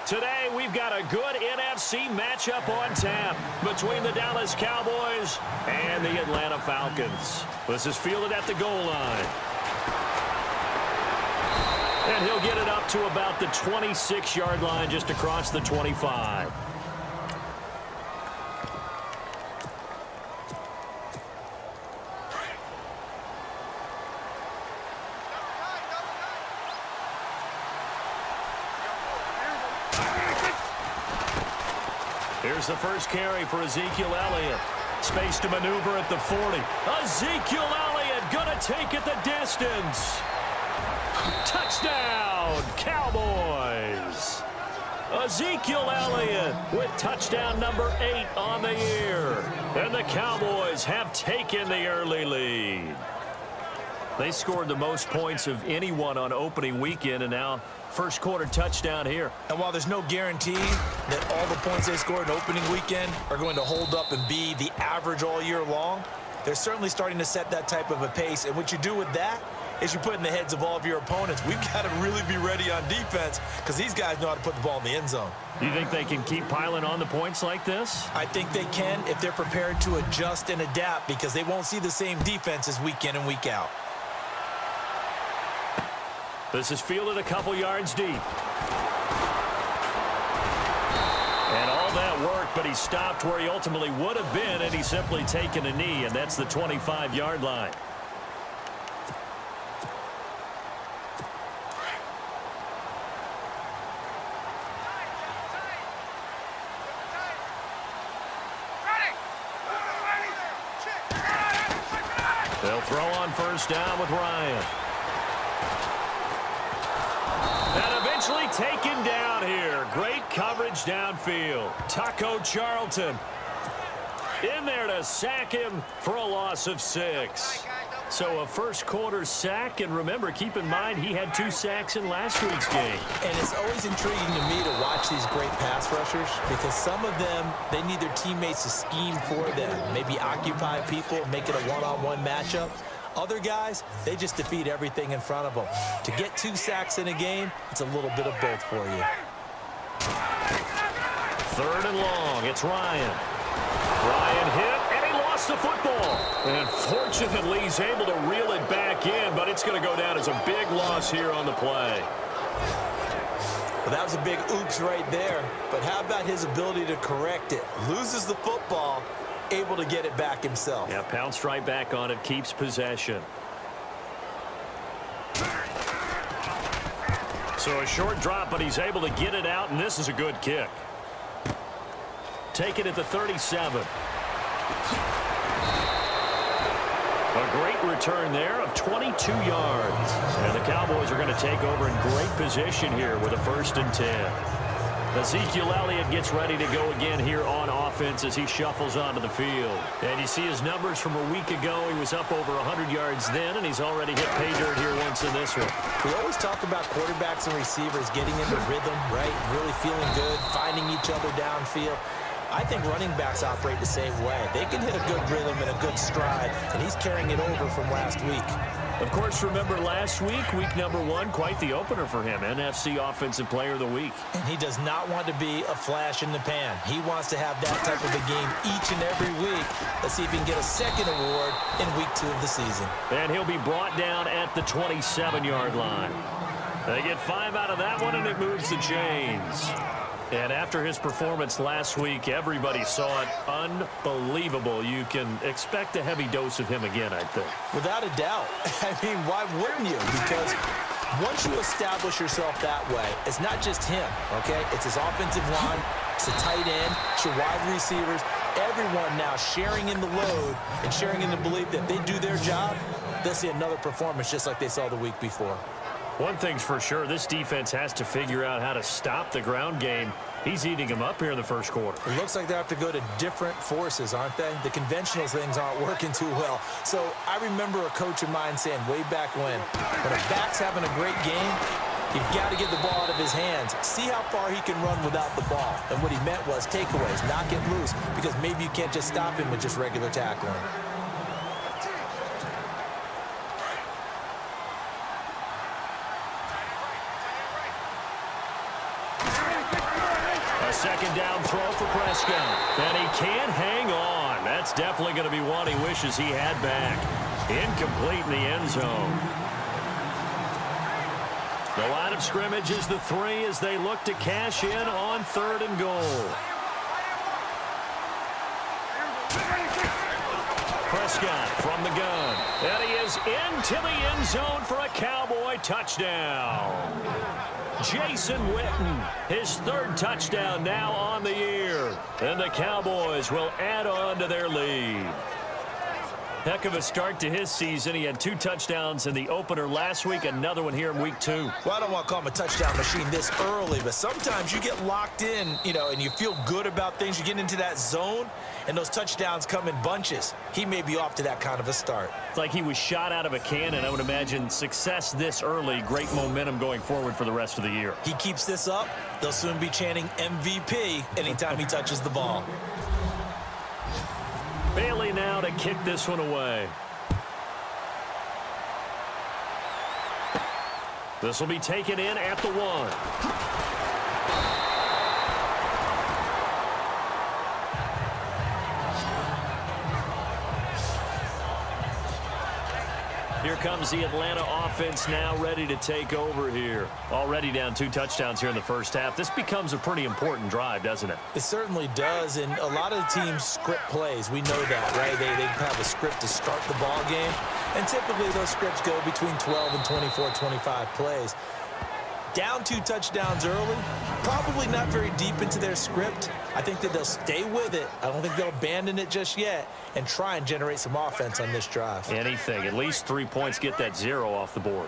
Today, we've got a good NFC matchup on tap between the Dallas Cowboys and the Atlanta Falcons. This is fielded at the goal line. And he'll get it up to about the 26-yard line, just across the 25. Here's the first carry for Ezekiel Elliott. Space to maneuver at the 40. Ezekiel Elliott gonna take it the distance. Touchdown, Cowboys. Ezekiel Elliott with touchdown number 8 on the year. And the Cowboys have taken the early lead. They scored the most points of anyone on opening weekend, and now first quarter touchdown here. And while there's no guarantee that all the points they scored in opening weekend are going to hold up and be the average all year long, they're certainly starting to set that type of a pace. And what you do with that is you put in the heads of all of your opponents, we've got to really be ready on defense because these guys know how to put the ball in the end zone. You think they can keep piling on the points like this? I think they can if they're prepared to adjust and adapt, because they won't see the same defenses week in and week out. This is fielded a couple yards deep. And all that work, but he stopped where he ultimately would have been, and he's simply taken a knee, and that's the 25-yard line. They'll throw on first down with Ryan. And eventually taken down here. Great coverage downfield. Taco Charlton in there to sack him for a loss of 6. So a first quarter sack, and remember, keep in mind he had 2 sacks in last week's game. And it's always intriguing to me to watch these great pass rushers, because some of them, they need their teammates to scheme for them, maybe occupy people, make it a one-on-one matchup. Other guys, they just defeat everything in front of them. To get 2 sacks in a game, it's a little bit of both for you. 3rd and long, it's Ryan. Ryan hit, and he lost the football. And fortunately, he's able to reel it back in, but it's going to go down as a big loss here on the play. Well, that was a big oops right there. But how about his ability to correct it? Loses the football, able to get it back himself. Yeah, pounced right back on it, keeps possession. So a short drop, but he's able to get it out, and this is a good kick. Take it at the 37. A great return there of 22 yards. And the Cowboys are going to take over in great position here with a 1st and 10. Ezekiel Elliott gets ready to go again here on offense as he shuffles onto the field. And you see his numbers from a week ago. He was up over 100 yards then, and he's already hit pay dirt here once in this one. We always talk about quarterbacks and receivers getting into rhythm, right? Really feeling good, finding each other downfield. I think running backs operate the same way. They can hit a good rhythm and a good stride, and he's carrying it over from last week. Of course, remember last week, week number 1, quite the opener for him, NFC Offensive Player of the Week. And he does not want to be a flash in the pan. He wants to have that type of a game each and every week. Let's see if he can get a second award in week 2 of the season. And he'll be brought down at the 27-yard line. They get 5 out of that one, and it moves the chains. And after his performance last week, everybody saw it. Unbelievable. You can expect a heavy dose of him again, I think. Without a doubt. I mean, why wouldn't you? Because once you establish yourself that way, it's not just him, okay? It's his offensive line, it's the tight end, it's your wide receivers, everyone now sharing in the load and sharing in the belief that they do their job, they'll see another performance just like they saw the week before. One thing's for sure, this defense has to figure out how to stop the ground game. He's eating them up here in the first quarter. It looks like they have to go to different forces, aren't they? The conventional things aren't working too well. So I remember a coach of mine saying way back when a back's having a great game, you've got to get the ball out of his hands. See how far he can run without the ball. And what he meant was takeaways, knock it loose, because maybe you can't just stop him with just regular tackling. second down throw for Prescott. And he can't hang on. That's definitely going to be one he wishes he had back. Incomplete in the end zone. The line of scrimmage is the 3 as they look to cash in on 3rd and goal. Prescott from the gun. And he is into the end zone for a Cowboy touchdown. Jason Witten, his 3rd touchdown now on the year. And the Cowboys will add on to their lead. Heck of a start to his season. He had 2 touchdowns in the opener last week, another one here in week 2. Well, I don't want to call him a touchdown machine this early, but sometimes you get locked in, and you feel good about things. You get into that zone, and those touchdowns come in bunches. He may be off to that kind of a start. It's like he was shot out of a cannon. I would imagine success this early, great momentum going forward for the rest of the year. He keeps this up, they'll soon be chanting MVP anytime he touches the ball. Bailey now to kick this one away. This will be taken in at the 1. Here comes the Atlanta offense now ready to take over here. Already down 2 touchdowns here in the first half. This becomes a pretty important drive, doesn't it? It certainly does, and a lot of the teams script plays. We know that, right? They have a script to start the ball game, and typically those scripts go between 12 and 24, 25 plays. Down 2 touchdowns early, probably not very deep into their script. I think that they'll stay with it. I don't think they'll abandon it just yet and try and generate some offense on this drive. Anything. At least 3 points, get that 0 off the board.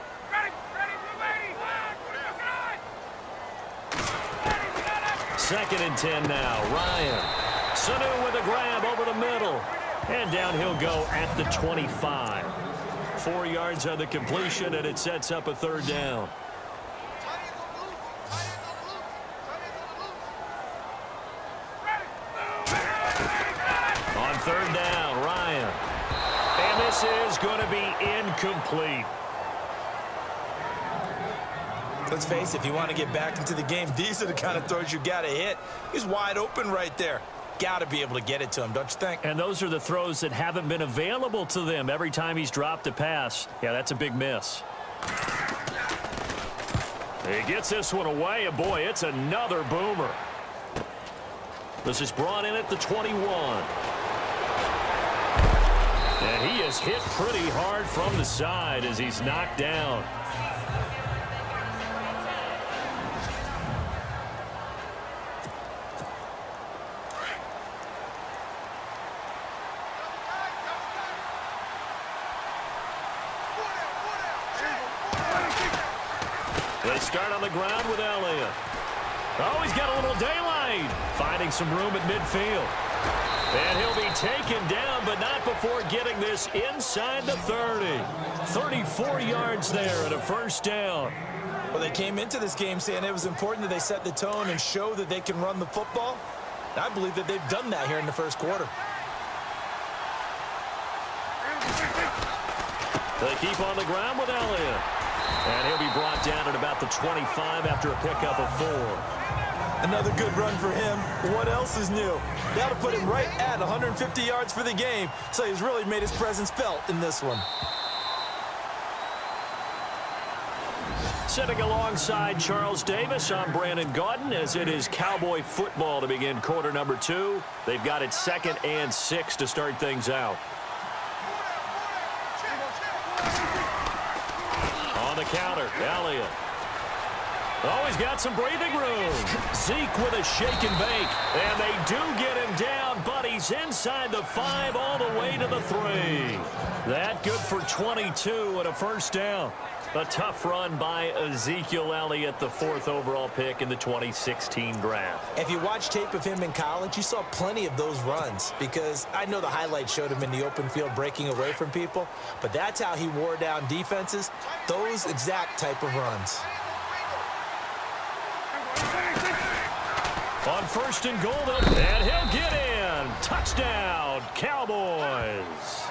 Second and 10 now. Ryan. Sanu with a grab over the middle. And down he'll go at the 25. 4 yards on the completion, and it sets up a 3rd down. On 3rd down, Ryan. And this is going to be incomplete. Let's face it, if you want to get back into the game, these are the kind of throws you got to hit. He's wide open right there. Got to be able to get it to him, don't you think? And those are the throws that haven't been available to them every time he's dropped a pass. Yeah, that's a big miss. He gets this one away, and boy, it's another boomer. This is brought in at the 21. And he is hit pretty hard from the side as he's knocked down. They start on the ground with Elliott. Oh, he's got a little daylight. Finding some room at midfield. And he'll be taken down, but not before getting this inside the 30. 34 yards there and a 1st down. Well, they came into this game saying it was important that they set the tone and show that they can run the football. And I believe that they've done that here in the 1st quarter. They keep on the ground with Elliott. And he'll be brought down at about the 25 after a pickup of 4. Another good run for him. What else is new? That'll put him right at 150 yards for the game, so he's really made his presence felt in this one. Sitting alongside Charles Davis, I'm Brandon Gaudin as it is Cowboy football to begin quarter number 2. They've got it 2nd and 6 to start things out. On the counter, Elliott. Oh, he's got some breathing room. Zeke with a shake and bake. And they do get him down, but he's inside the 5 all the way to the 3. That good for 22 and a 1st down. A tough run by Ezekiel Elliott, the 4th overall pick in the 2016 draft. If you watch tape of him in college, you saw plenty of those runs because I know the highlights showed him in the open field breaking away from people, but that's how he wore down defenses, those exact type of runs. On 1st and goal, and he'll get in. Touchdown, Cowboys.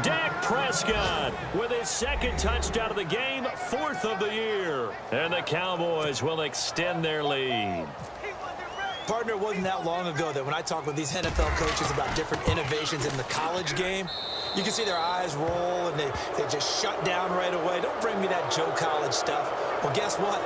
Dak Prescott with his 2nd touchdown of the game, 4th of the year. And the Cowboys will extend their lead. Partner, it wasn't that long ago that when I talk with these NFL coaches about different innovations in the college game, you can see their eyes roll and they just shut down right away. Don't bring me that Joe College stuff. Well, guess what?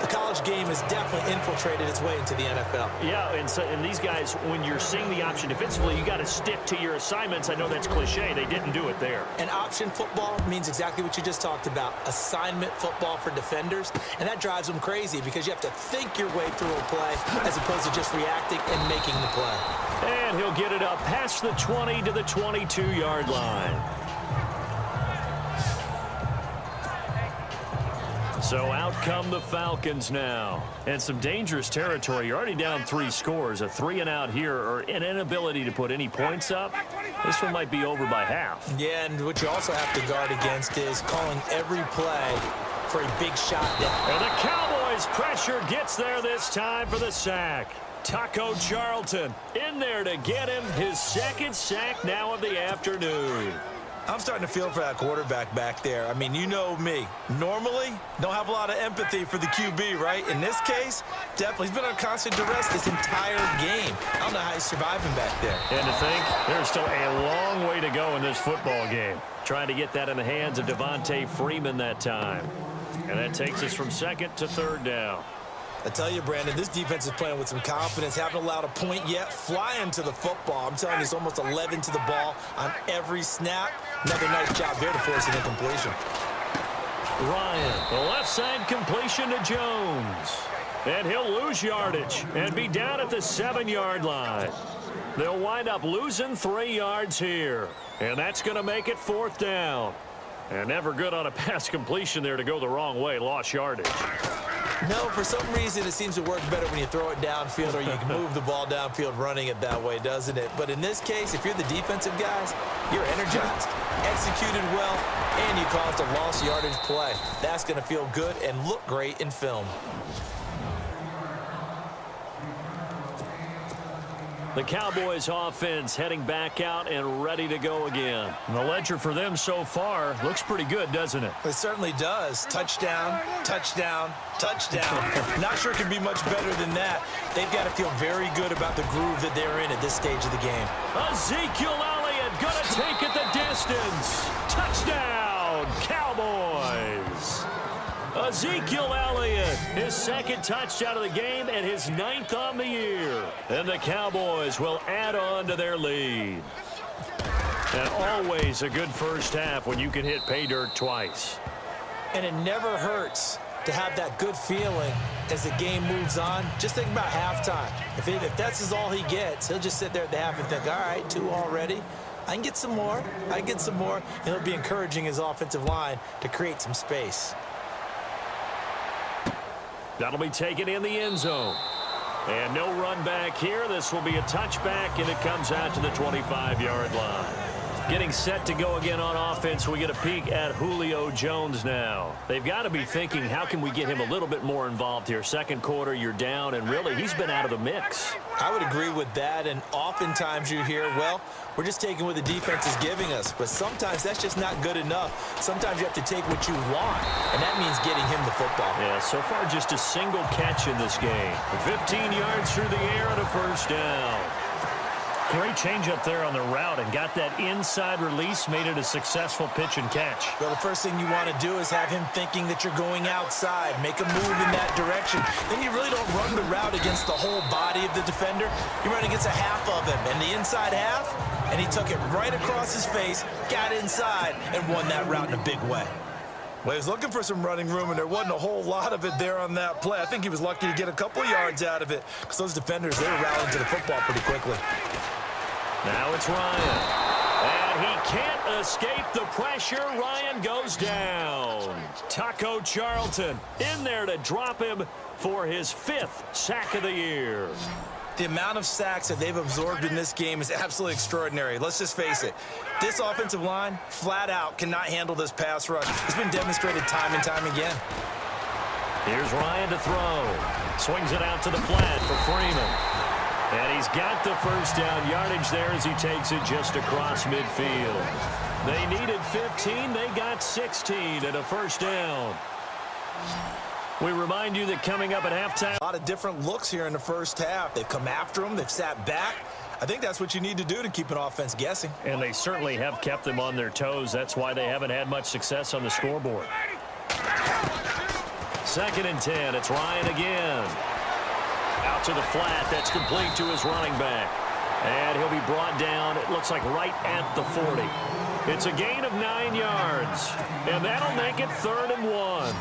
The college game has definitely infiltrated its way into the NFL. Yeah, and these guys, when you're seeing the option defensively, you got to stick to your assignments. I know that's cliche. They didn't do it there. And option football means exactly what you just talked about, assignment football for defenders. And that drives them crazy because you have to think your way through a play as opposed to just reacting and making the play. And he'll get it up past the 20 to the 22-yard line. So out come the Falcons now. And some dangerous territory. You're already down 3 scores. A 3-and-out here or an inability to put any points up. This one might be over by half. Yeah, and what you also have to guard against is calling every play for a big shot down. And the Cowboys' pressure gets there this time for the sack. Taco Charlton in there to get him his second sack now of the afternoon. I'm starting to feel for that quarterback back there. I mean, you know me. Normally, don't have a lot of empathy for the QB, right? In this case, definitely. He's been under constant duress this entire game. I don't know how he's surviving back there. And to think, there's still a long way to go in this football game. Trying to get that in the hands of Devontae Freeman that time. And that takes us from second to third down. I tell you, Brandon, this defense is playing with some confidence. Haven't allowed a point yet. Flying to the football. I'm telling you, it's almost 11 to the ball on every snap. Another nice job there to force an incompletion. Ryan, the left side completion to Jones. And he'll lose yardage and be down at the 7-yard line. They'll wind up losing 3 yards here. And that's going to make it 4th down. And never good on a pass completion there to go the wrong way. Lost yardage. No, for some reason it seems to work better when you throw it downfield or you can move the ball downfield running it that way, doesn't it? But in this case, if you're the defensive guys, you're energized, executed well, and you caused a lost yardage play. That's going to feel good and look great in film. The Cowboys offense heading back out and ready to go again. And the ledger for them so far looks pretty good, doesn't it? It certainly does. Touchdown, touchdown, touchdown. Not sure it can be much better than that. They've got to feel very good about the groove that they're in at this stage of the game. Ezekiel Elliott going to take it the distance. Touchdown, Cowboys. Ezekiel Elliott, his second touchdown of the game and his 9th on the year. And the Cowboys will add on to their lead. And always a good first half when you can hit pay dirt twice. And it never hurts to have that good feeling as the game moves on. Just think about halftime. If that's all he gets, he'll just sit there at the half and think, all right, 2 already. I can get some more. I can get some more. And he'll be encouraging his offensive line to create some space. That'll be taken in the end zone. And no run back here. This will be a touchback, and it comes out to the 25-yard line. Getting set to go again on offense. We get a peek at Julio Jones now. They've got to be thinking, how can we get him a little bit more involved here? Second quarter, you're down, and really, he's been out of the mix. I would agree with that, and oftentimes you hear, well, we're just taking what the defense is giving us. But sometimes that's just not good enough. Sometimes you have to take what you want, and that means getting him the football. Yeah, so far just a single catch in this game. 15 yards through the air and a first down. Great change up there on the route and got that inside release, made it a successful pitch and catch. Well, the first thing you want to do is have him thinking that you're going outside, make a move in that direction. Then you really don't run the route against the whole body of the defender. You run against a half of him, and the inside half, and he took it right across his face, got inside, and won that route in a big way. Well, he was looking for some running room, and there wasn't a whole lot of it there on that play. I think he was lucky to get a couple yards out of it because those defenders, they were rallying to the football pretty quickly. Now it's Ryan. And he can't escape the pressure. Ryan goes down. Taco Charlton in there to drop him for his 5th sack of the year. The amount of sacks that they've absorbed in this game is absolutely extraordinary. Let's just face it. This offensive line, flat out, cannot handle this pass rush. It's been demonstrated time and time again. Here's Ryan to throw. Swings it out to the flat for Freeman. And he's got the first down yardage there as he takes it just across midfield. They needed 15. They got 16 and a first down. We remind you that coming up at halftime, A lot of different looks here in the first half. They've come after them. They've sat back. I think that's what you need to do to keep an offense guessing. and they certainly have kept them on their toes. That's why they haven't had much success on the scoreboard. 2nd and 10. It's Ryan again. Out to the flat. That's complete to his running back. And he'll be brought down, it looks like right at the 40. It's a gain of 9 yards. And that'll make it 3rd and 1.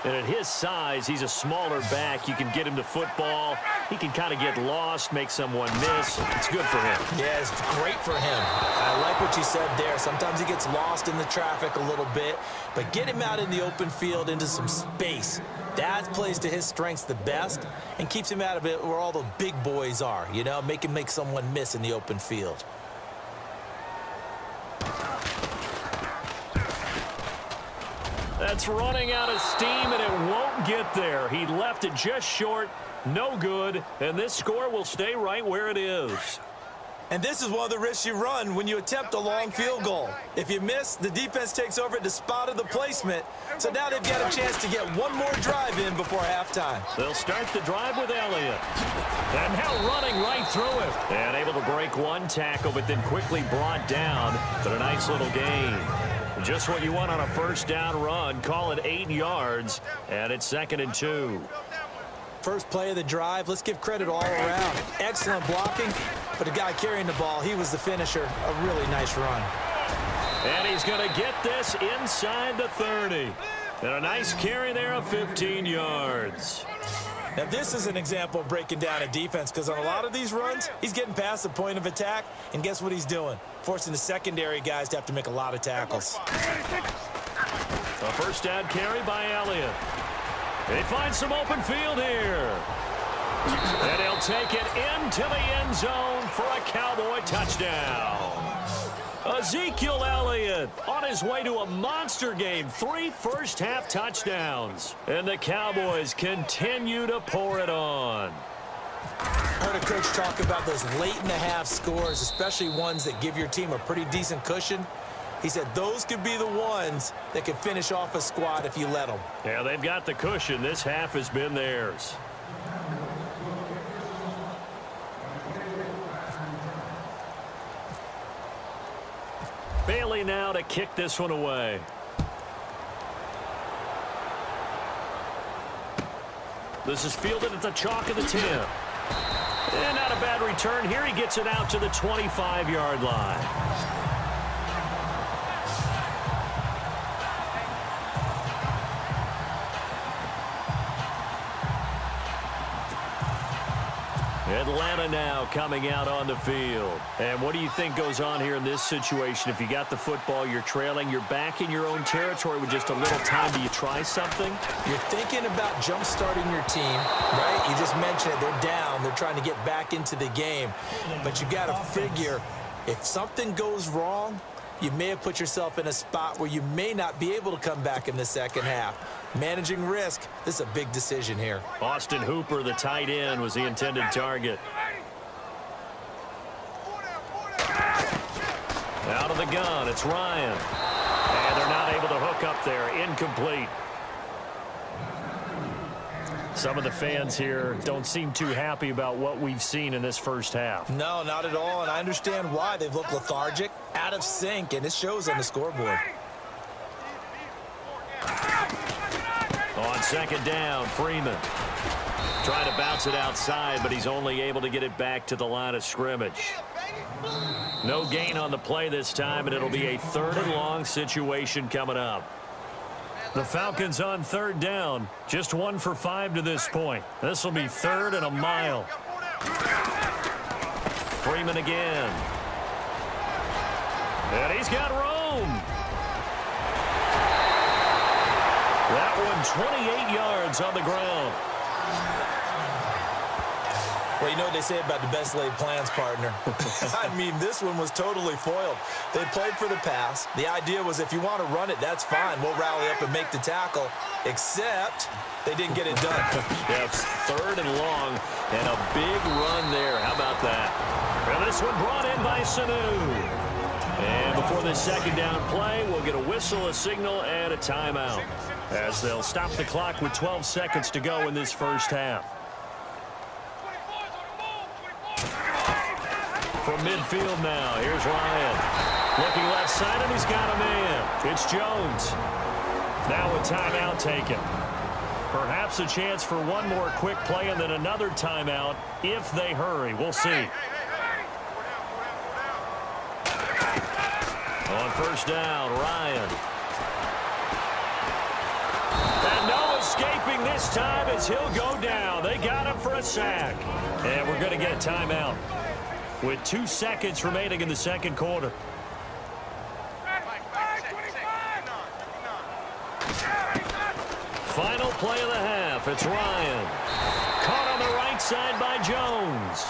And at his size, he's a smaller back. You can get him to football. He can kind of get lost, make someone miss. It's good for him. Yeah, it's great for him. I like what you said there. Sometimes he gets lost in the traffic a little bit, but get him out in the open field into some space. That plays to his strengths the best and keeps him out of it where all the big boys are, you know, make him make someone miss in the open field. That's running out of steam, and it won't get there. He left it just short, no good, and this score will stay right where it is. And this is one of the risks you run when you attempt a long field goal. If you miss, the defense takes over at the spot of the placement. So now they've got a chance to get one more drive in before halftime. They'll start the drive with Elliott. And now running right through it. And able to break one tackle, but then quickly brought down. But a nice little gain. Just what you want on a first down run. Call it 8 yards. And it's 2nd and 2. First play of the drive, let's give credit all around. Excellent blocking, but the guy carrying the ball, he was the finisher. A really nice run. And he's going to get this inside the 30. And a nice carry there of 15 yards. Now, this is an example of breaking down a defense because on a lot of these runs, he's getting past the point of attack, and guess what he's doing? Forcing the secondary guys to have to make a lot of tackles. A first down carry by Elliott. They find some open field here. And he'll take it into the end zone for a Cowboy touchdown. Ezekiel Elliott on his way to a monster game. 3 first-half touchdowns. And the Cowboys continue to pour it on. I heard a coach talk about those late-in-the-half scores, especially ones that give your team a pretty decent cushion. He said those could be the ones that could finish off a squad if you let them. Yeah, they've got the cushion. This half has been theirs. Bailey now to kick this one away. This is fielded at the chalk of the 10. And not a bad return here. He gets it out to the 25-yard line. Atlanta now coming out on the field. And what do you think goes on here in this situation? If you got the football, you're trailing, you're back in your own territory with just a little time. Do you try something? You're thinking about jump-starting your team, right? You just mentioned it. They're down. They're trying to get back into the game. But you got to figure if something goes wrong, you may have put yourself in a spot where you may not be able to come back in the second half. Managing risk, this is a big decision here. Austin Hooper, the tight end, was the intended target. Out of the gun, it's Ryan. And they're not able to hook up there. Incomplete. Some of the fans here don't seem too happy about what we've seen in this first half. No, not at all, and I understand why. They've looked lethargic, out of sync, and it shows on the scoreboard. On second down, Freeman. Trying to bounce it outside, but he's only able to get it back to the line of scrimmage. No gain on the play this time, and it'll be a 3rd and long situation coming up. The Falcons on 3rd down. Just 1 for 5 to this point. This will be 3rd and a mile. Freeman again. And he's got room. That one 28 yards on the ground. Well, you know what they say about the best laid plans, partner. I mean, this one was totally foiled. They played for the pass. The idea was if you want to run it, that's fine. We'll rally up and make the tackle, except they didn't get it done. Yeah, it's 3rd and long, and a big run there. How about that? Well, this one brought in by Sanu. And before this second down play, we'll get a whistle, a signal, and a timeout. as they'll stop the clock with 12 seconds to go in this first half. From midfield now, here's Ryan. Looking left side, and he's got a man. It's Jones. Now a timeout taken. Perhaps a chance for one more quick play and then another timeout if they hurry. We'll see. On first down, Ryan. And no escaping this time as he'll go down. They got him for a sack. And we're going to get a timeout with 2 seconds remaining in the second quarter. Final play of the half. It's Ryan. Caught on the right side by Jones.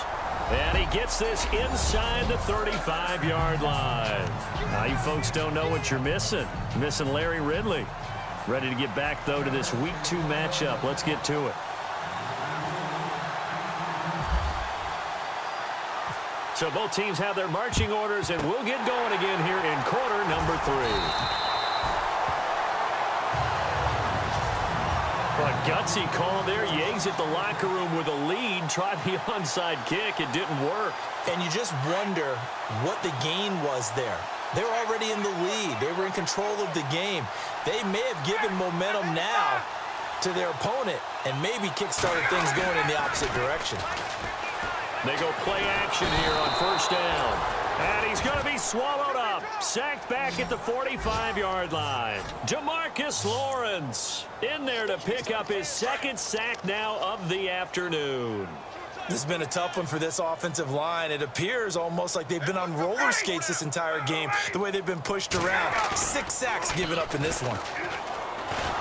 And he gets this inside the 35-yard line. Now, you folks don't know what you're missing. You're missing Larry Ridley. Ready to get back, though, to this Week 2 matchup. Let's get to it. So both teams have their marching orders, and we'll get going again here in quarter number 3. A gutsy call there. You exit the locker room with a lead. Tried the onside kick. It didn't work. And you just wonder what the gain was there. They're already in the lead. They were in control of the game. They may have given momentum now to their opponent and maybe kick-started things going in the opposite direction. They go play action here on first down. And he's going to be swallowed up. Sacked back at the 45-yard line. Demarcus Lawrence in there to pick up his second sack now of the afternoon. This has been a tough one for this offensive line. It appears almost like they've been on roller skates this entire game, the way they've been pushed around. 6 sacks given up in this one.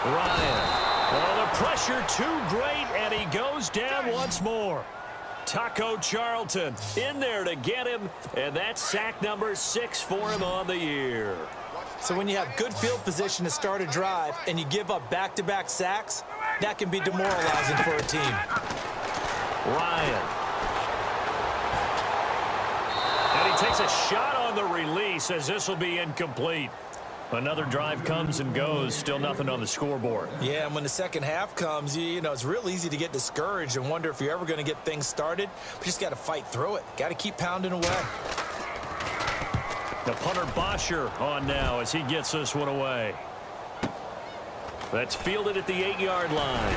Ryan. Well, the pressure too great, and he goes down once more. Taco Charlton in there to get him, and that's sack number 6 for him on the year. So when you have good field position to start a drive and you give up back-to-back sacks, that can be demoralizing for a team. Ryan. And he takes a shot on the release as this will be incomplete. Another drive comes and goes, still nothing on the scoreboard. Yeah, and when the second half comes, you know, it's real easy to get discouraged and wonder if you're ever going to get things started. But you just got to fight through it. Got to keep pounding away. The punter Bosher on now as he gets this one away. That's fielded at the 8-yard line.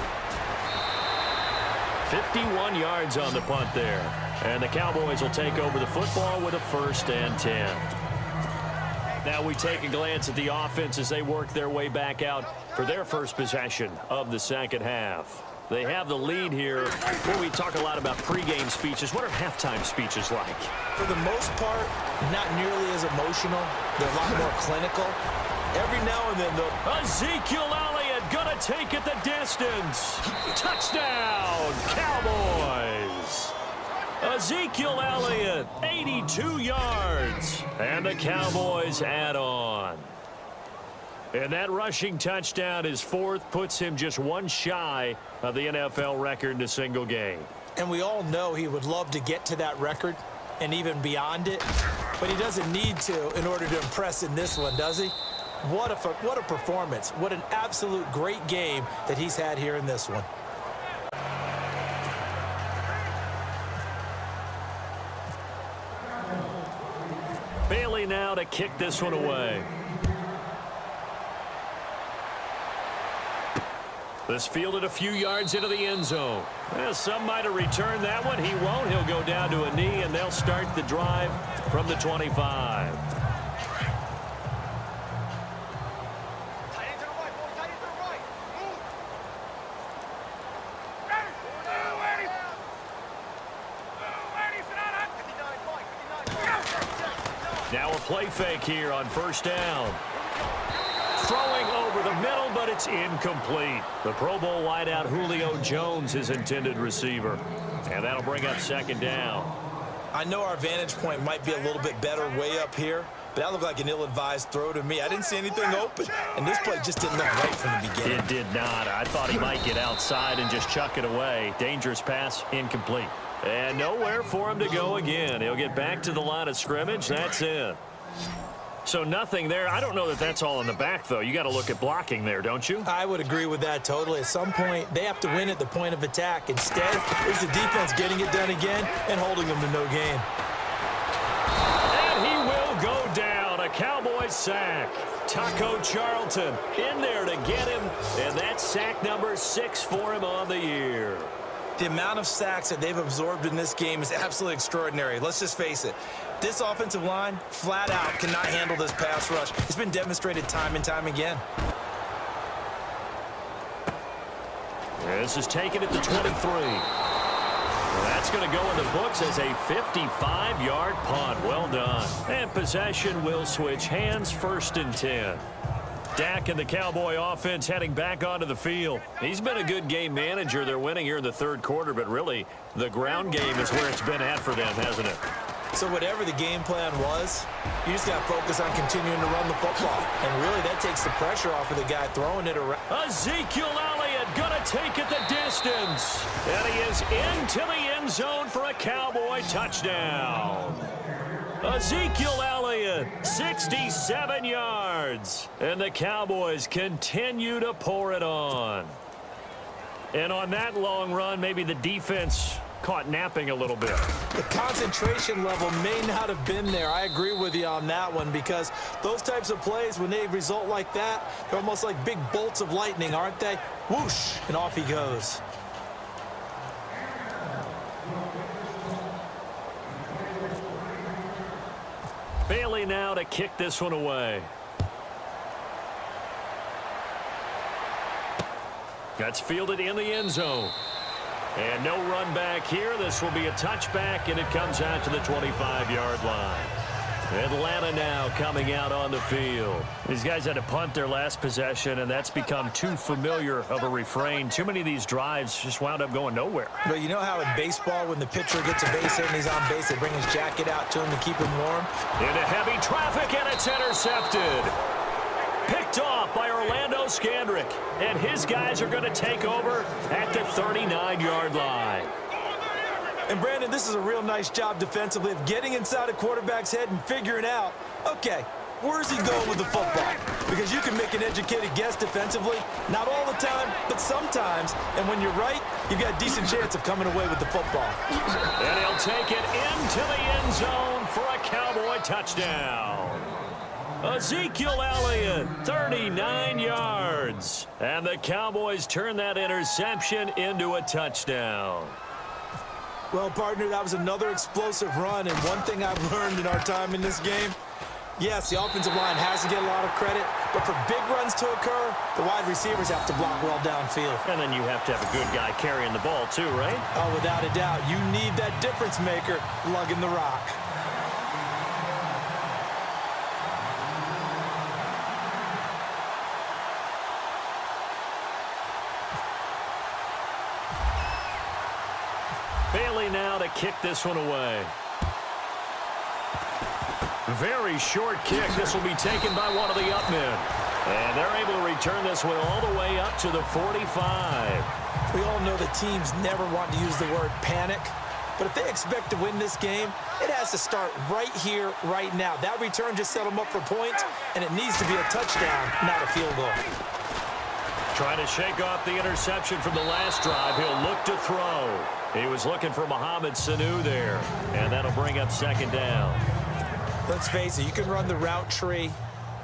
51 yards on the punt there. And the Cowboys will take over the football with a 1st and 10. Now we take a glance at the offense as they work their way back out for their first possession of the second half. They have the lead here. Well, we talk a lot about pregame speeches. What are halftime speeches like? For the most part, not nearly as emotional. They're a lot more clinical. Every now and then, though. Ezekiel Elliott gonna take it the distance. Touchdown, Cowboys. Ezekiel Elliott, 82 yards. And the Cowboys add on. And that rushing touchdown, his 4th, puts him just one shy of the NFL record in a single game. And we all know he would love to get to that record and even beyond it. But he doesn't need to in order to impress in this one, does he? What a performance. What an absolute great game that he's had here in this one. Bailey now to kick this one away. This fielded a few yards into the end zone. Well, some might have returned that one. He won't. He'll go down to a knee, and they'll start the drive from the 25. Now a play fake here on first down. Throwing over the middle, but it's incomplete. The Pro Bowl wideout Julio Jones, his intended receiver. And that'll bring up second down. I know our vantage point might be a little bit better way up here, but that looked like an ill-advised throw to me. I didn't see anything open, and this play just didn't look right from the beginning. It did not. I thought he might get outside and just chuck it away. Dangerous pass, incomplete. And nowhere for him to go again. He'll get back to the line of scrimmage. That's it. So nothing there. I don't know that that's all in the back, though. You got to look at blocking there, don't you? I would agree with that totally. At some point, they have to win at the point of attack. Instead, it's the defense getting it done again and holding them to no gain. And he will go down. A Cowboys sack. Taco Charlton in there to get him. And that's sack number 6 for him on the year. The amount of sacks that they've absorbed in this game is absolutely extraordinary. Let's just face it. This offensive line, flat out, cannot handle this pass rush. It's been demonstrated time and time again. This is taken at the 23. That's going to go in the books as a 55-yard punt. Well done. And possession will switch hands, 1st and 10. Dak and the Cowboy offense heading back onto the field. He's been a good game manager. They're winning here in the 3rd quarter, but really the ground game is where it's been at for them, hasn't it? So whatever the game plan was, you just got to focus on continuing to run the football. And really that takes the pressure off of the guy throwing it around. Ezekiel Elliott going to take it the distance. And he is into the end zone for a Cowboy touchdown. Ezekiel Elliott, 67 yards. And the Cowboys continue to pour it on. And on that long run, maybe the defense caught napping a little bit. The concentration level may not have been there. I agree with you on that one, because those types of plays, when they result like that, they're almost like big bolts of lightning, aren't they? Whoosh, and off he goes. Bailey now to kick this one away. That's fielded in the end zone. And no run back here. This will be a touchback, and it comes out to the 25-yard line. Atlanta now coming out on the field. These guys had to punt their last possession, and that's become too familiar of a refrain. Too many of these drives just wound up going nowhere. But you know how in baseball, when the pitcher gets a base hit and he's on base, they bring his jacket out to him to keep him warm? Into heavy traffic, and it's intercepted. Picked off by Orlando Scandrick. And his guys are going to take over at the 39-yard line. And, Brandon, this is a real nice job defensively of getting inside a quarterback's head and figuring out, okay, where's he going with the football? Because you can make an educated guess defensively, not all the time, but sometimes. And when you're right, you've got a decent chance of coming away with the football. And he'll take it into the end zone for a Cowboy touchdown. Ezekiel Elliott, 39 yards. And the Cowboys turn that interception into a touchdown. Well, partner, that was another explosive run. And one thing I've learned in our time in this game, yes, the offensive line has to get a lot of credit, but for big runs to occur, the wide receivers have to block well downfield. And then you have to have a good guy carrying the ball too, right? Oh, without a doubt. You need that difference maker lugging the rock. Bailey now to kick this one away. Very short kick. This will be taken by one of the up men. And they're able to return this one all the way up to the 45. We all know that teams never want to use the word panic. But if they expect to win this game, it has to start right here, right now. That return just set them up for points, and it needs to be a touchdown, not a field goal. Trying to shake off the interception from the last drive. He'll look to throw. He was looking for Mohamed Sanu there, and that'll bring up 2nd down. Let's face it, you can run the route tree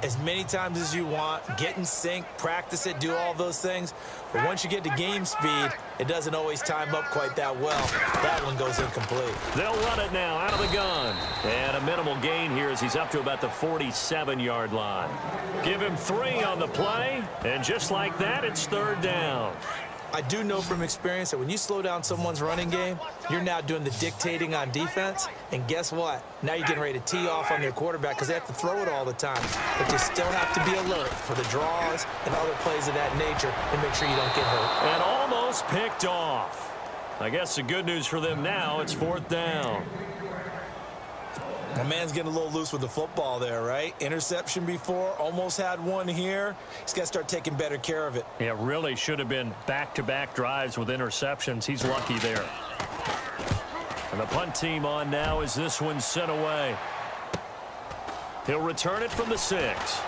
as many times as you want, get in sync, practice it, do all those things. But once you get to game speed, it doesn't always time up quite that well. That one goes incomplete. They'll run it now out of the gun. And a minimal gain here as he's up to about the 47-yard line. Give him 3 on the play, and just like that, it's 3rd down. I do know from experience that when you slow down someone's running game, you're now doing the dictating on defense. And guess what? Now you're getting ready to tee off on their quarterback because they have to throw it all the time. But you still have to be alert for the draws and other plays of that nature and make sure you don't get hurt. And almost picked off. I guess the good news for them now, it's 4th down. My man's getting a little loose with the football there, right? Interception before, almost had one here. He's got to start taking better care of it. Yeah, really should have been back-to-back drives with interceptions. He's lucky there. And the punt team on now as this one's sent away. He'll return it from the 6.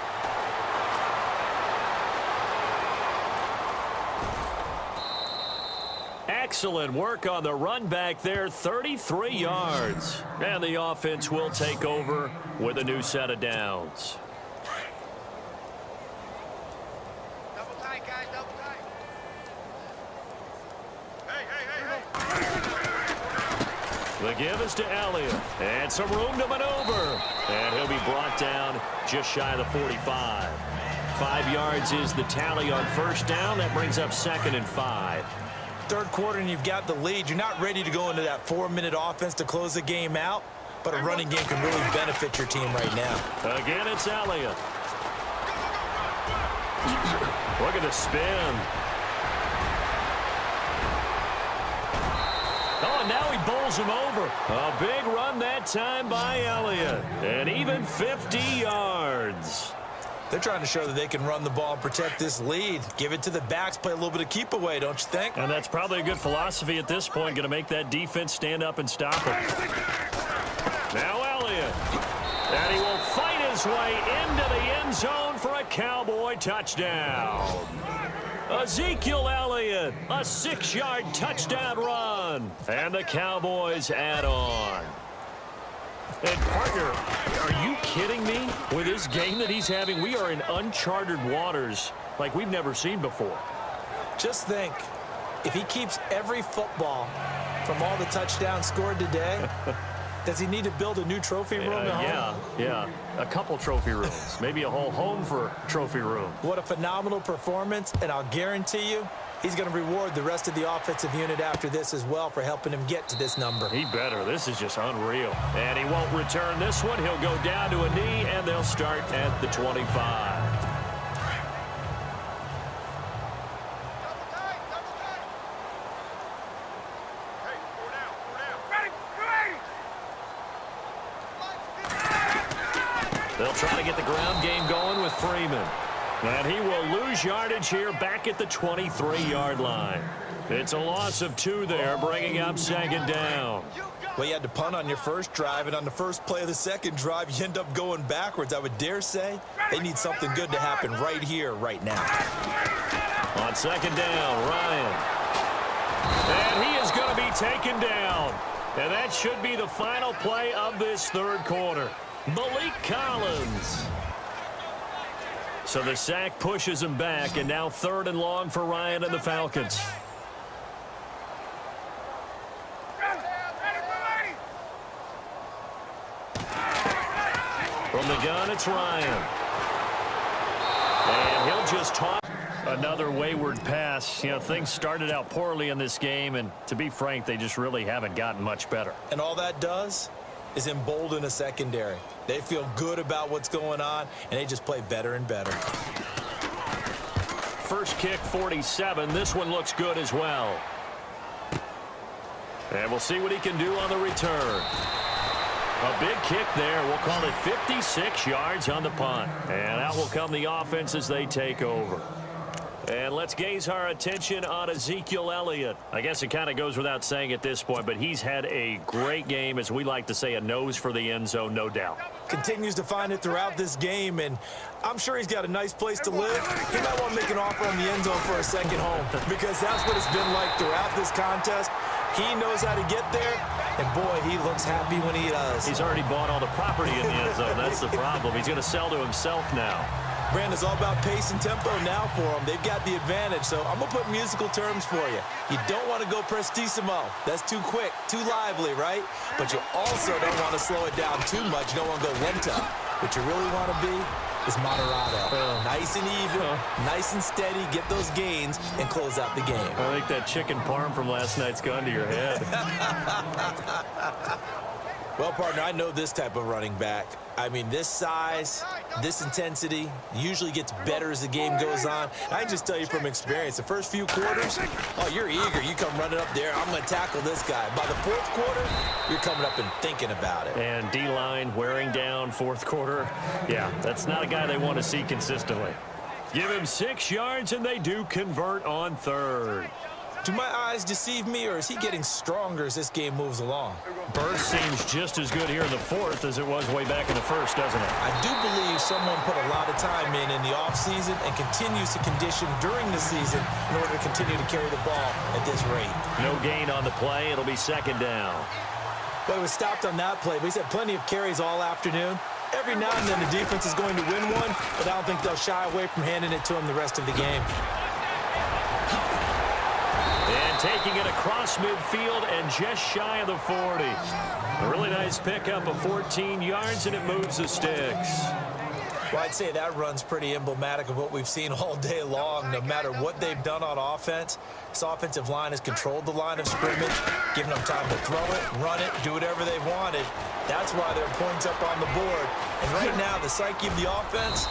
Excellent work on the run back there, 33 yards. And the offense will take over with a new set of downs. Double tight, guys, double tight. Hey. The give is to Elliott. And some room to maneuver. And he'll be brought down just shy of the 45. 5 yards is the tally on first down. That brings up 2nd and 5. Third quarter and you've got the lead. You're not ready to go into that 4-minute offense to close the game out, but a running game can really benefit your team right now. Again, it's Elliott. Look at the spin. Oh, and now he bowls him over. A big run that time by Elliott. And even 50 yards. They're trying to show that they can run the ball and protect this lead. Give it to the backs, play a little bit of keep away, don't you think? And that's probably a good philosophy at this point, going to make that defense stand up and stop it. Now Elliott. And he will fight his way into the end zone for a Cowboy touchdown. Ezekiel Elliott, a 6-yard touchdown run. And the Cowboys add on. And, partner, are you kidding me? With this game that he's having, we are in uncharted waters like we've never seen before. Just think, if he keeps every football from all the touchdowns scored today, does he need to build a new trophy room at home? Yeah. A couple trophy rooms. Maybe a whole home for trophy room. What a phenomenal performance, and I'll guarantee you, he's going to reward the rest of the offensive unit after this as well for helping him get to this number. He better. This is just unreal. And he won't return this one. He'll go down to a knee, and they'll start at the 25. Double tight, double tight. Hey, 4 down, 4 down. Ready, They'll try to get the ground game going with Freeman. And he will lose yardage here back at the 23-yard line. It's a loss of 2 there, bringing up 2nd down. Well, you had to punt on your first drive, and on the first play of the second drive, you end up going backwards. I would dare say they need something good to happen right here, right now. On 2nd down, Ryan. And he is going to be taken down. And that should be the final play of this third quarter. Malik Collins. So the sack pushes him back, and now 3rd and long for Ryan and the Falcons. From the gun, it's Ryan. And he'll just toss another wayward pass. You know, things started out poorly in this game, and to be frank, they just really haven't gotten much better. And all that does is embolden a secondary. They feel good about what's going on, and they just play better and better. First kick, 47. This one looks good as well. And we'll see what he can do on the return. A big kick there. We'll call it 56 yards on the punt. And out will come the offense as they take over. And let's gaze our attention on Ezekiel Elliott. I guess it kind of goes without saying at this point, but he's had a great game, as we like to say, a nose for the end zone, no doubt. Continues to find it throughout this game, and I'm sure he's got a nice place to live. He might want to make an offer on the end zone for a second home, because that's what it's been like throughout this contest. He knows how to get there, and boy, he looks happy when he does. He's already bought all the property in the end zone. That's the problem. He's going to sell to himself now. Brand is all about pace and tempo now for them. They've got the advantage, so I'm going to put musical terms for you. You don't want to go prestissimo. That's too quick, too lively, right? But you also don't want to slow it down too much. You don't want to go lento. What you really want to be is moderato. Nice and even, nice and steady, get those gains, and close out the game. I think that chicken parm from last night's gone to your head. Well, partner, I know this type of running back. I mean, this size, this intensity usually gets better as the game goes on. I can just tell you from experience, the first few quarters, oh, you're eager. You come running up there, I'm going to tackle this guy. By the fourth quarter, you're coming up and thinking about it. And D-line wearing down fourth quarter. Yeah, that's not a guy they want to see consistently. Give him 6 yards, and they do convert on 3rd. Do my eyes deceive me, or is he getting stronger as this game moves along? Burst seems just as good here in the fourth as it was way back in the first, doesn't it? I do believe someone put a lot of time in the offseason and continues to condition during the season in order to continue to carry the ball at this rate. No gain on the play. It'll be second down. Well, he was stopped on that play, but he's had plenty of carries all afternoon. Every now and then the defense is going to win one, but I don't think they'll shy away from handing it to him the rest of the game. And taking it across midfield and just shy of the 40. A really nice pickup of 14 yards, and it moves the sticks. Well, I'd say that run's pretty emblematic of what we've seen all day long. No matter what they've done on offense, this offensive line has controlled the line of scrimmage, given them time to throw it, run it, do whatever they wanted. That's why there are points up on the board. And right now, the psyche of the offense,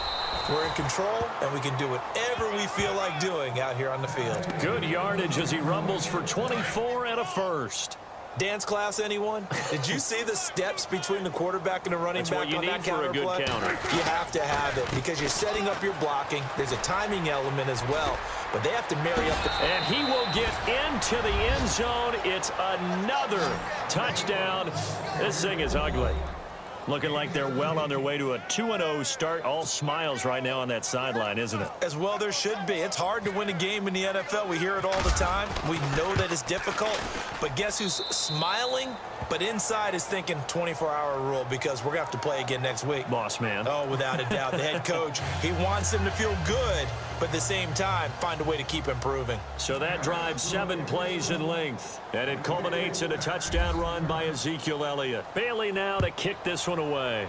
we're in control, and we can do whatever we feel like doing out here on the field. Good yardage as he rumbles for 24 and a first. Dance class, anyone? Did you see the steps between the quarterback and the running That's back what you on need that for a counter good play? counter. You have to have it because you're setting up your blocking. There's a timing element as well, but they have to marry up the... And he will get into the end zone. It's another touchdown. This thing is ugly. Looking like they're well on their way to a 2-0 start. All smiles right now on that sideline, isn't it? As well there should be. It's hard to win a game in the NFL. We hear it all the time. We know that it's difficult. But guess who's smiling? But inside is thinking 24-hour rule because we're going to have to play again next week. Boss man. Oh, without a doubt. The head coach, he wants them to feel good, but at the same time, find a way to keep improving. So that drives 7 plays in length. And it culminates in a touchdown run by Ezekiel Elliott. Bailey now to kick this one away.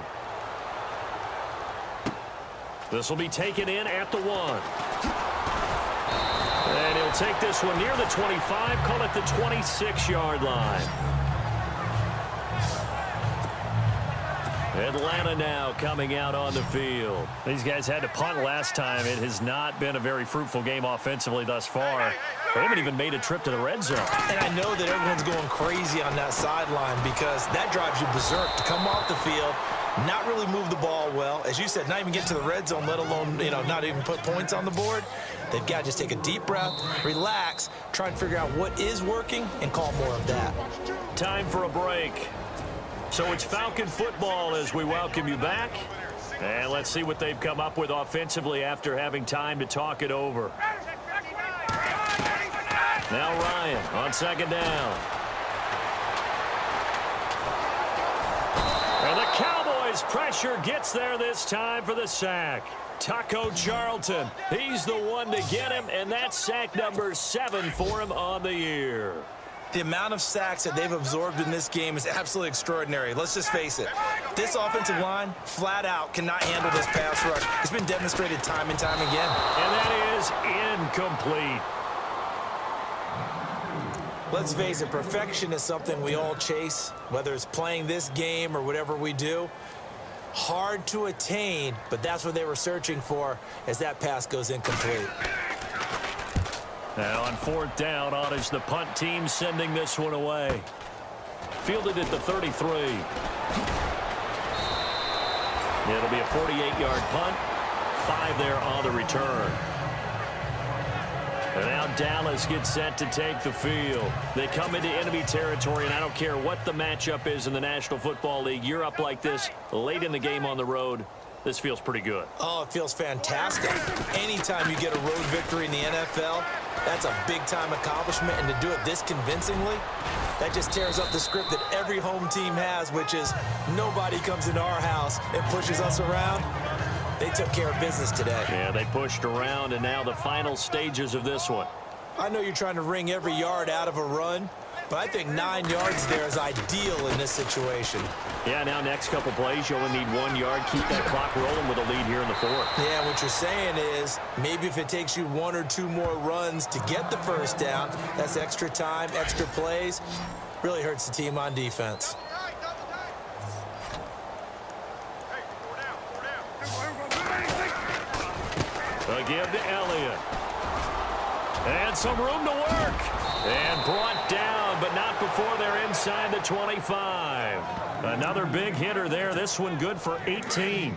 This will be taken in at the 1. And he'll take this one near the 25, call it the 26-yard line. Atlanta now coming out on the field. These guys had to punt last time. It has not been a very fruitful game offensively thus far. They haven't even made a trip to the red zone. And I know that everyone's going crazy on that sideline because that drives you berserk to come off the field, not really move the ball well. As you said, not even get to the red zone, let alone, not even put points on the board. They've got to just take a deep breath, relax, try and figure out what is working and call more of that. Time for a break. So it's Falcon football as we welcome you back. And let's see what they've come up with offensively after having time to talk it over. Now Ryan on second down. And the Cowboys pressure gets there this time for the sack. Taco Charlton, he's the one to get him, and that's sack number 7 for him on the year. The amount of sacks that they've absorbed in this game is absolutely extraordinary. Let's just face it. This offensive line, flat out, cannot handle this pass rush. It's been demonstrated time and time again. And that is incomplete. Let's face it, perfection is something we all chase, whether it's playing this game or whatever we do. Hard to attain, but that's what they were searching for as that pass goes incomplete. Now on 4th down, on is the punt team sending this one away. Fielded at the 33. It'll be a 48-yard punt. 5 there on the return. And now Dallas gets set to take the field. They come into enemy territory, and I don't care what the matchup is in the National Football League. You're up like this late in the game on the road. This feels pretty good. Oh, it feels fantastic. Anytime you get a road victory in the NFL, that's a big-time accomplishment. And to do it this convincingly, that just tears up the script that every home team has, which is nobody comes into our house and pushes us around. They took care of business today. Yeah, they pushed around, and now the final stages of this one. I know you're trying to wring every yard out of a run, but I think 9 yards there is ideal in this situation. Yeah, now next couple plays, you only need 1 yard. Keep that clock rolling with a lead here in the 4th. Yeah, what you're saying is maybe if it takes you 1 or 2 more runs to get the first down, that's extra time, extra plays. Really hurts the team on defense. A give to Elliott. And some room to work. And brought down, but not before they're inside the 25. Another big hitter there. This one good for 18.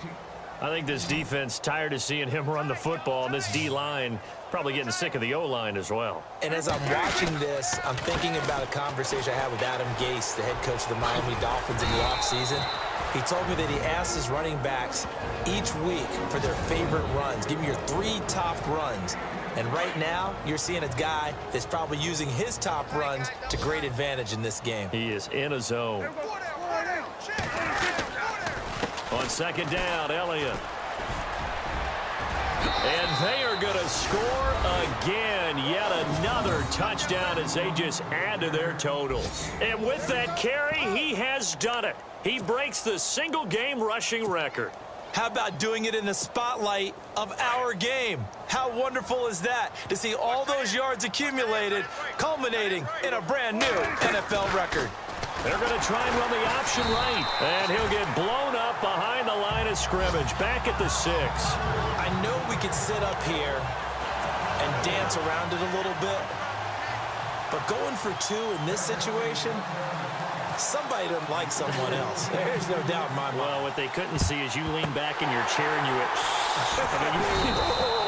I think this defense tired of seeing him run the football, and this D-line probably getting sick of the O-line as well. And as I'm watching this, I'm thinking about a conversation I had with Adam Gase, the head coach of the Miami Dolphins in the offseason. He told me that he asked his running backs each week for their favorite runs. Give me your 3 top runs. And right now, you're seeing a guy that's probably using his top runs to great advantage in this game. He is in a zone. On second down, Elliott. And they are going to score again. Yet another touchdown as they just add to their totals. And with that carry, he has done it. He breaks the single-game rushing record. How about doing it in the spotlight of our game? How wonderful is that to see all those yards accumulated, culminating in a brand new NFL record. They're going to try and run the option right. And he'll get blown up behind the line of scrimmage, back at the 6. I know we could sit up here and dance around it a little bit, but going for 2 in this situation, somebody doesn't like someone else. There's no doubt in my mind. Well, what they couldn't see is you lean back in your chair and you went,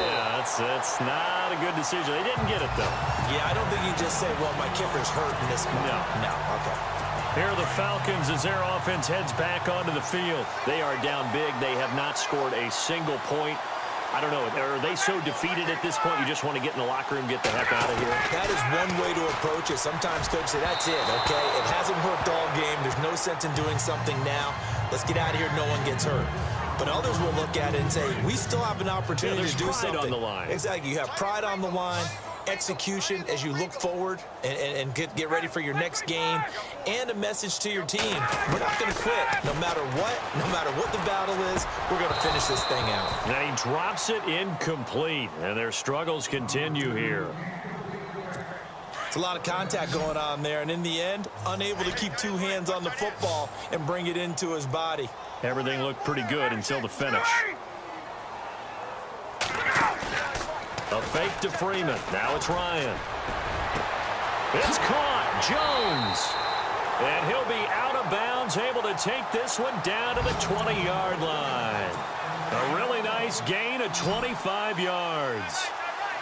yeah, that's not a good decision. They didn't get it, though. Yeah, I don't think you just say, well, my kicker's hurt in this spot. No, okay. Here are the Falcons as their offense heads back onto the field. They are down big. They have not scored a single point. I don't know. Are they so defeated at this point you just want to get in the locker room and get the heck out of here? That is one way to approach it. Sometimes coaches say, that's it, okay? It hasn't worked all game. There's no sense in doing something now. Let's get out of here. No one gets hurt. But others will look at it and say, we still have an opportunity to do something. On the line. Exactly. You have pride on the line, execution as you look forward and get ready for your next game, and a message to your team. We're not going to quit no matter what the battle is. We're going to finish this thing out. Now he drops it incomplete, and their struggles continue here. It's a lot of contact going on there, and in the end, unable to keep 2 hands on the football and bring it into his body. Everything looked pretty good until the finish. A fake to Freeman. Now it's Ryan. It's caught. Jones. And he'll be out of bounds, able to take this one down to the 20-yard line. A really nice gain of 25 yards.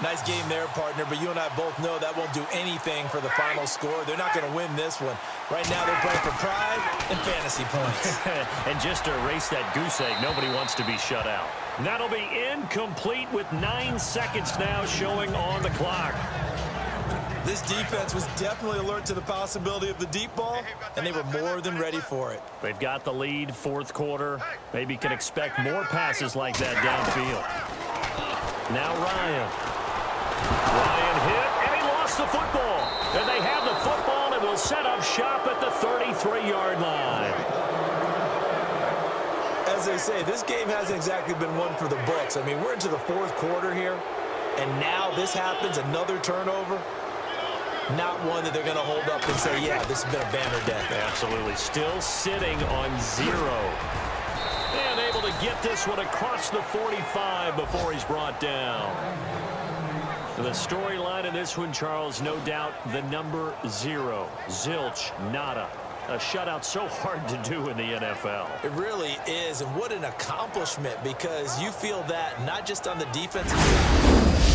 Nice game there, partner, but you and I both know that won't do anything for the final score. They're not going to win this one. Right now they're playing for pride and fantasy points. And just to erase that goose egg, nobody wants to be shut out. That'll be incomplete with 9 seconds now showing on the clock. This defense was definitely alert to the possibility of the deep ball, and they were more than ready for it. They've got the lead, 4th quarter. Maybe can expect more passes like that downfield. Now Ryan. Ryan hit, and he lost the football. And they have the football and will set up shop at the 33-yard line. As they say, this game hasn't exactly been one for the books. I mean, we're into the 4th quarter here, and now this happens, another turnover. Not one that they're going to hold up and say, yeah, this has been a banner day. Absolutely. Still sitting on 0. And able to get this one across the 45 before he's brought down. The storyline in this one, Charles, no doubt the number 0. Zilch, nada. A shutout so hard to do in the NFL. It really is, and what an accomplishment, because you feel that not just on the defensive side.